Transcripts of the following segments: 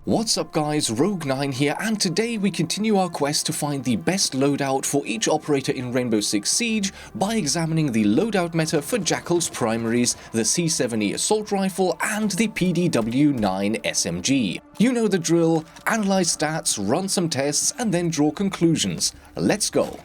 What's up guys, Rogue9 here, and today we continue our quest to find the best loadout for each operator in Rainbow Six Siege by examining the loadout meta for Jackal's primaries, the C7-E assault rifle and the PDW9 SMG. You know the drill, analyze stats, run some tests and then draw conclusions. Let's go!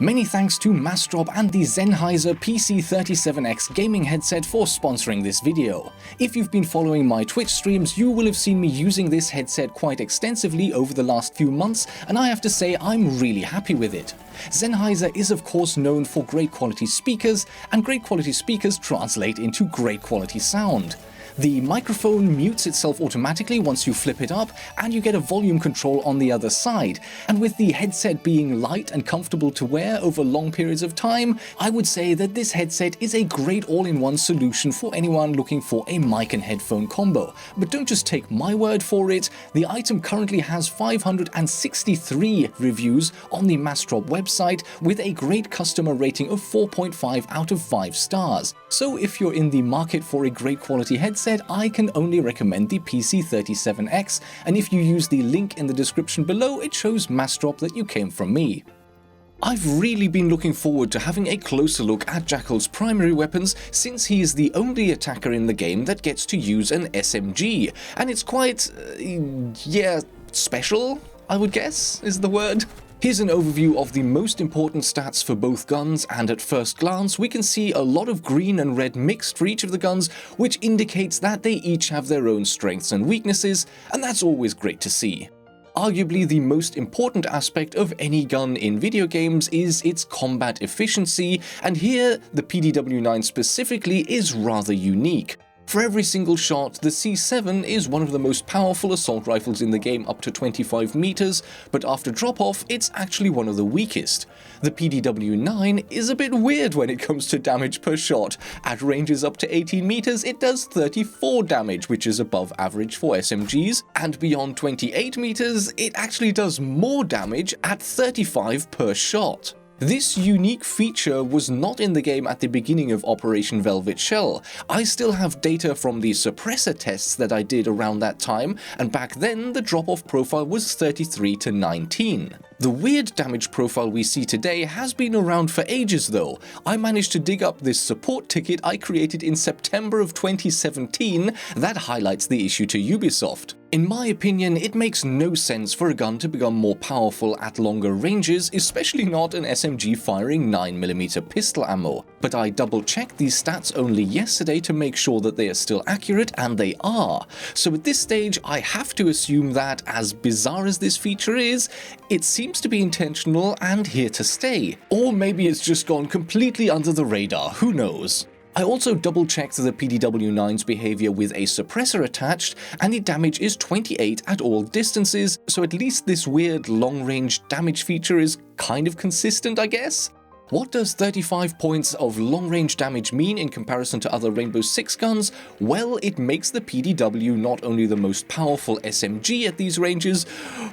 Many thanks to Mastrop and the Sennheiser PC37X gaming headset for sponsoring this video. If you've been following my Twitch streams, you will have seen me using this headset quite extensively over the last few months, and I have to say I'm really happy with it. Sennheiser is of course known for great quality speakers, and great quality speakers translate into great quality sound. The microphone mutes itself automatically once you flip it up, and you get a volume control on the other side. And with the headset being light and comfortable to wear over long periods of time, I would say that this headset is a great all-in-one solution for anyone looking for a mic and headphone combo. But don't just take my word for it, the item currently has 563 reviews on the Mastrop website with a great customer rating of 4.5 out of 5 stars. So if you're in the market for a great quality headset, I can only recommend the PC37X, and if you use the link in the description below, it shows Mastrop that you came from me. I've really been looking forward to having a closer look at Jackal's primary weapons, since he is the only attacker in the game that gets to use an SMG, and it's quite, special, I would guess, is the word. Here's an overview of the most important stats for both guns, and at first glance we can see a lot of green and red mixed for each of the guns, which indicates that they each have their own strengths and weaknesses, and that's always great to see. Arguably the most important aspect of any gun in video games is its combat efficiency, and here the PDW9 specifically is rather unique. For every single shot, the C7 is one of the most powerful assault rifles in the game up to 25 meters, but after drop-off, it's actually one of the weakest. The PDW9 is a bit weird when it comes to damage per shot. At ranges up to 18 meters, it does 34 damage, which is above average for SMGs, and beyond 28 meters, it actually does more damage at 35 per shot. This unique feature was not in the game at the beginning of Operation Velvet Shell. I still have data from the suppressor tests that I did around that time, and back then the drop-off profile was 33 to 19. The weird damage profile we see today has been around for ages though. I managed to dig up this support ticket I created in September of 2017 that highlights the issue to Ubisoft. In my opinion, it makes no sense for a gun to become more powerful at longer ranges, especially not an SMG firing 9mm pistol ammo. But I double-checked these stats only yesterday to make sure that they are still accurate, and they are. So at this stage, I have to assume that, as bizarre as this feature is, it seems to be intentional and here to stay. Or maybe it's just gone completely under the radar, who knows? I also double-checked the PDW9's behavior with a suppressor attached, and the damage is 28 at all distances, so at least this weird long-range damage feature is kind of consistent, I guess? What does 35 points of long-range damage mean in comparison to other Rainbow Six guns? Well, it makes the PDW not only the most powerful SMG at these ranges,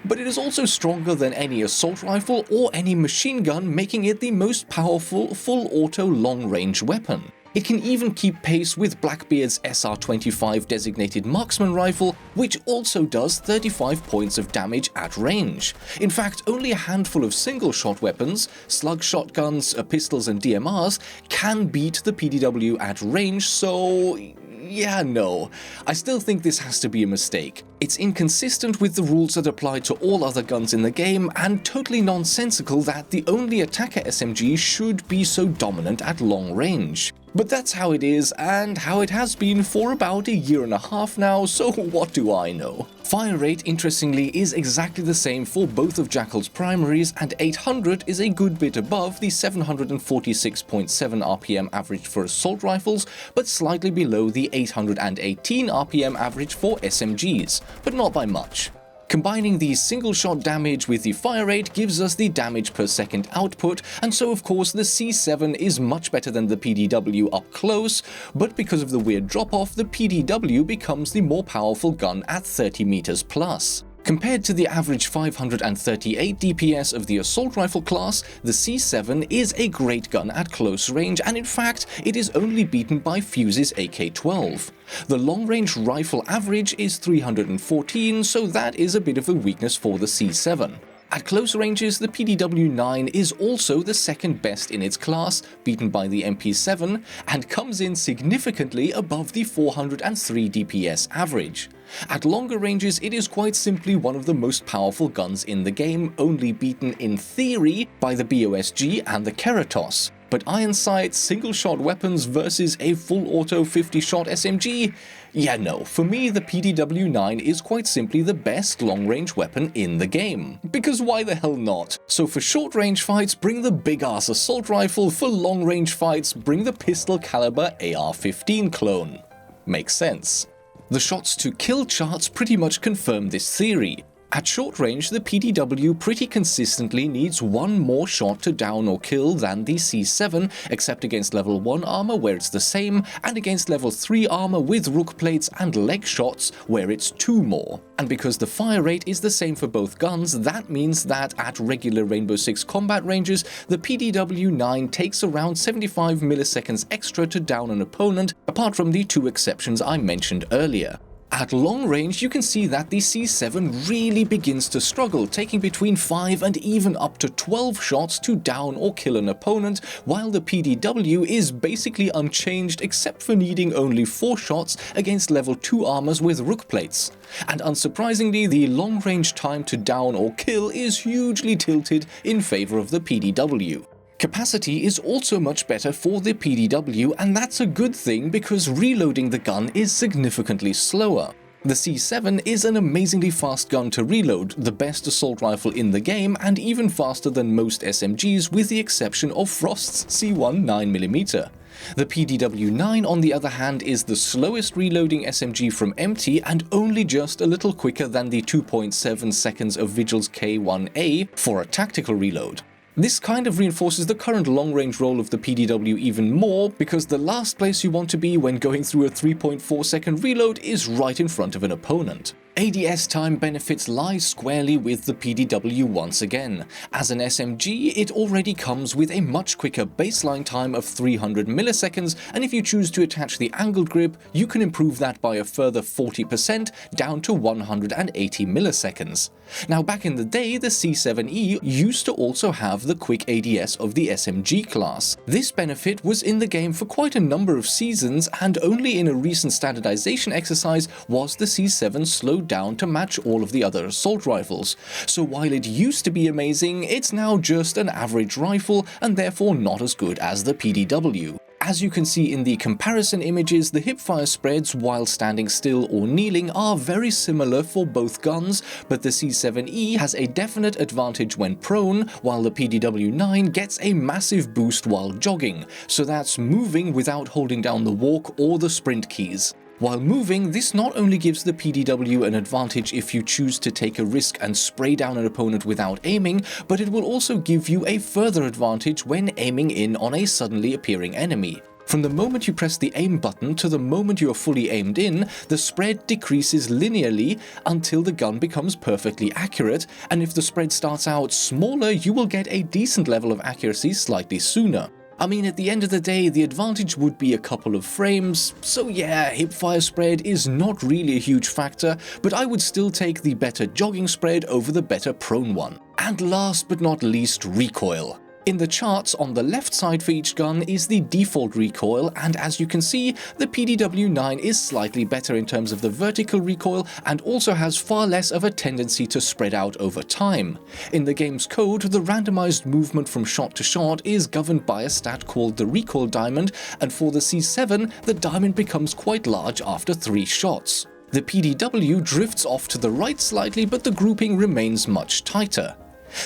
but it is also stronger than any assault rifle or any machine gun, making it the most powerful full-auto long-range weapon. It can even keep pace with Blackbeard's SR25 designated marksman rifle, which also does 35 points of damage at range. In fact, only a handful of single-shot weapons, slug shotguns, pistols and DMRs, can beat the PDW at range, so yeah, no. I still think this has to be a mistake. It's inconsistent with the rules that apply to all other guns in the game, and totally nonsensical that the only attacker SMG should be so dominant at long range. But that's how it is, and how it has been for about a year and a half now, so what do I know? Fire rate, interestingly, is exactly the same for both of Jackal's primaries, and 800 is a good bit above the 746.7 RPM average for assault rifles, but slightly below the 818 RPM average for SMGs, but not by much. Combining the single-shot damage with the fire rate gives us the damage per second output, and so of course the C7 is much better than the PDW up close, but because of the weird drop-off, the PDW becomes the more powerful gun at 30 meters plus. Compared to the average 538 DPS of the assault rifle class, the C7 is a great gun at close range, and in fact, it is only beaten by Fuse's AK-12. The long-range rifle average is 314, so that is a bit of a weakness for the C7. At close ranges, the PDW9 is also the second best in its class, beaten by the MP7, and comes in significantly above the 403 DPS average. At longer ranges, it is quite simply one of the most powerful guns in the game, only beaten in theory by the BOSG and the Keratos. But iron sights, single-shot weapons versus a full-auto 50-shot SMG? Yeah, no, for me the PDW9 is quite simply the best long-range weapon in the game. Because why the hell not? So for short-range fights, bring the big-ass assault rifle, for long-range fights, bring the pistol-caliber AR-15 clone. Makes sense. The shots to kill charts pretty much confirm this theory. At short range, the PDW pretty consistently needs one more shot to down or kill than the C7, except against level 1 armor where it's the same, and against level 3 armor with rook plates and leg shots where it's 2 more. And because the fire rate is the same for both guns, that means that at regular Rainbow Six combat ranges, the PDW9 takes around 75 milliseconds extra to down an opponent, apart from the 2 exceptions I mentioned earlier. At long range, you can see that the C7 really begins to struggle, taking between 5 and even up to 12 shots to down or kill an opponent, while the PDW is basically unchanged except for needing only 4 shots against level 2 armors with rook plates. And unsurprisingly, the long range time to down or kill is hugely tilted in favor of the PDW. Capacity is also much better for the PDW, and that's a good thing because reloading the gun is significantly slower. The C7 is an amazingly fast gun to reload, the best assault rifle in the game, and even faster than most SMGs with the exception of Frost's C1 9mm. The PDW9 on the other hand is the slowest reloading SMG from empty and only just a little quicker than the 2.7 seconds of Vigil's K1A for a tactical reload. This kind of reinforces the current long-range role of the PDW even more, because the last place you want to be when going through a 3.4 second reload is right in front of an opponent. ADS time benefits lie squarely with the PDW once again. As an SMG, it already comes with a much quicker baseline time of 300 milliseconds, and if you choose to attach the angled grip, you can improve that by a further 40% down to 180 milliseconds. Now back in the day, the C7-E used to also have the quick ADS of the SMG class. This benefit was in the game for quite a number of seasons, and only in a recent standardization exercise was the C7 slowed down to match all of the other assault rifles. So while it used to be amazing, it's now just an average rifle and therefore not as good as the PDW. As you can see in the comparison images, the hipfire spreads while standing still or kneeling are very similar for both guns, but the C7-E has a definite advantage when prone, while the PDW9 gets a massive boost while jogging, so that's moving without holding down the walk or the sprint keys. While moving, this not only gives the PDW an advantage if you choose to take a risk and spray down an opponent without aiming, but it will also give you a further advantage when aiming in on a suddenly appearing enemy. From the moment you press the aim button to the moment you are fully aimed in, the spread decreases linearly until the gun becomes perfectly accurate, and if the spread starts out smaller, you will get a decent level of accuracy slightly sooner. I mean, at the end of the day, the advantage would be a couple of frames, so yeah, hipfire spread is not really a huge factor, but I would still take the better jogging spread over the better prone one. And last but not least, recoil. In the charts on the left side for each gun is the default recoil, and as you can see, the PDW9 is slightly better in terms of the vertical recoil and also has far less of a tendency to spread out over time. In the game's code, the randomized movement from shot to shot is governed by a stat called the recoil diamond, and for the C7, the diamond becomes quite large after 3 shots. The PDW drifts off to the right slightly, but the grouping remains much tighter.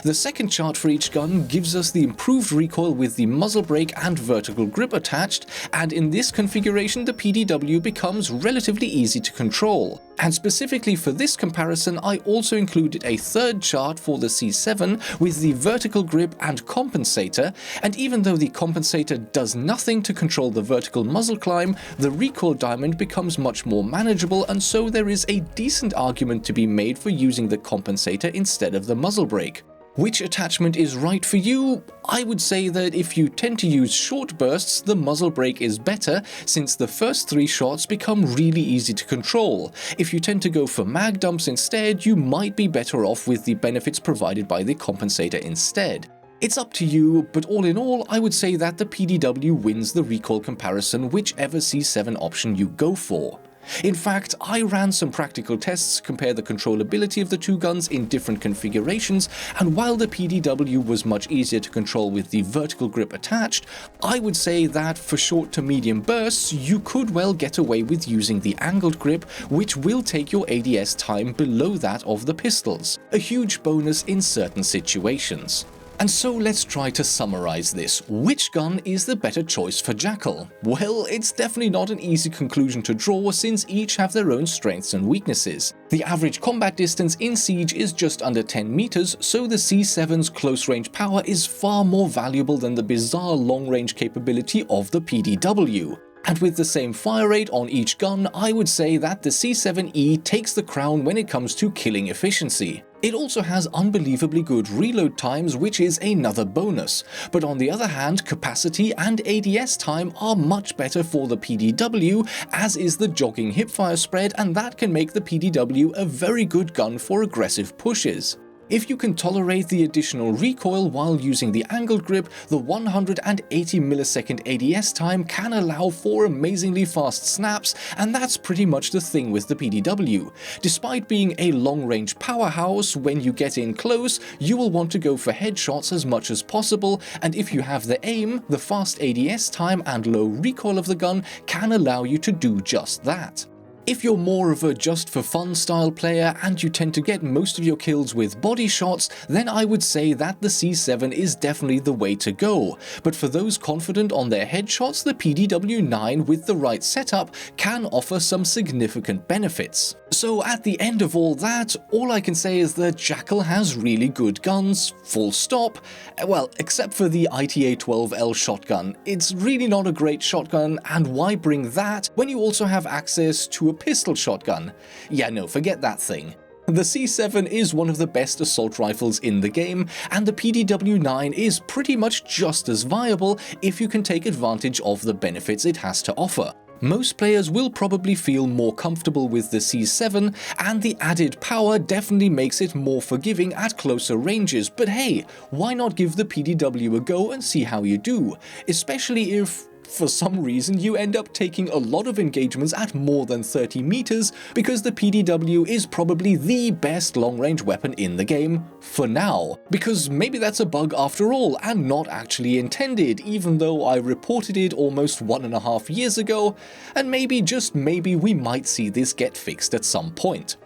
The second chart for each gun gives us the improved recoil with the muzzle brake and vertical grip attached, and in this configuration the PDW becomes relatively easy to control. And specifically for this comparison, I also included a third chart for the C7 with the vertical grip and compensator, and even though the compensator does nothing to control the vertical muzzle climb, the recoil diamond becomes much more manageable, and so there is a decent argument to be made for using the compensator instead of the muzzle brake. Which attachment is right for you? I would say that if you tend to use short bursts, the muzzle brake is better, since the first 3 shots become really easy to control. If you tend to go for mag dumps instead, you might be better off with the benefits provided by the compensator instead. It's up to you, but all in all, I would say that the PDW wins the recoil comparison whichever C7 option you go for. In fact, I ran some practical tests to compare the controllability of the two guns in different configurations, and while the PDW was much easier to control with the vertical grip attached, I would say that for short to medium bursts, you could well get away with using the angled grip, which will take your ADS time below that of the pistols, a huge bonus in certain situations. And so let's try to summarize this. Which gun is the better choice for Jackal? Well, it's definitely not an easy conclusion to draw, since each have their own strengths and weaknesses. The average combat distance in Siege is just under 10 meters, so the C7's close range power is far more valuable than the bizarre long range capability of the PDW. And with the same fire rate on each gun, I would say that the C7-E takes the crown when it comes to killing efficiency. It also has unbelievably good reload times, which is another bonus, but on the other hand, capacity and ADS time are much better for the PDW, as is the jogging hipfire spread, and that can make the PDW a very good gun for aggressive pushes. If you can tolerate the additional recoil while using the angled grip, the 180 millisecond ADS time can allow for amazingly fast snaps, and that's pretty much the thing with the PDW. Despite being a long-range powerhouse, when you get in close, you will want to go for headshots as much as possible, and if you have the aim, the fast ADS time and low recoil of the gun can allow you to do just that. If you're more of a just-for-fun style player and you tend to get most of your kills with body shots, then I would say that the C7 is definitely the way to go. But for those confident on their headshots, the PDW9 with the right setup can offer some significant benefits. So at the end of all that, all I can say is that Jackal has really good guns, full stop. Well, except for the ITA-12L shotgun. It's really not a great shotgun, and why bring that when you also have access to a pistol shotgun? Yeah, no, forget that thing. The C7 is one of the best assault rifles in the game, and the PDW9 is pretty much just as viable if you can take advantage of the benefits it has to offer. Most players will probably feel more comfortable with the C7, and the added power definitely makes it more forgiving at closer ranges, but hey, why not give the PDW a go and see how you do, especially if for some reason you end up taking a lot of engagements at more than 30 meters, because the PDW is probably the best long-range weapon in the game, for now. Because maybe that's a bug after all, and not actually intended, even though I reported it almost 1.5 years ago, and maybe, just maybe, we might see this get fixed at some point.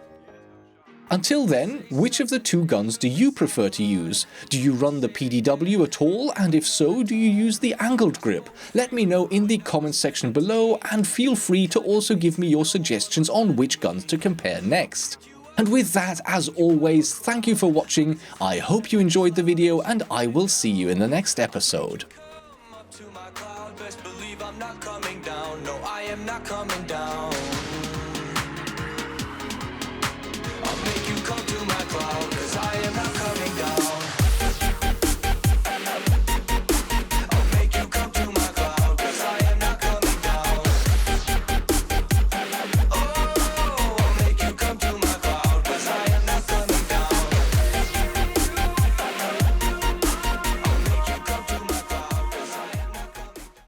Until then, which of the two guns do you prefer to use? Do you run the PDW at all, and if so, do you use the angled grip? Let me know in the comments section below, and feel free to also give me your suggestions on which guns to compare next. And with that, as always, thank you for watching, I hope you enjoyed the video, and I will see you in the next episode. To my cloud, best believe I'm not coming down. No, I am not coming down.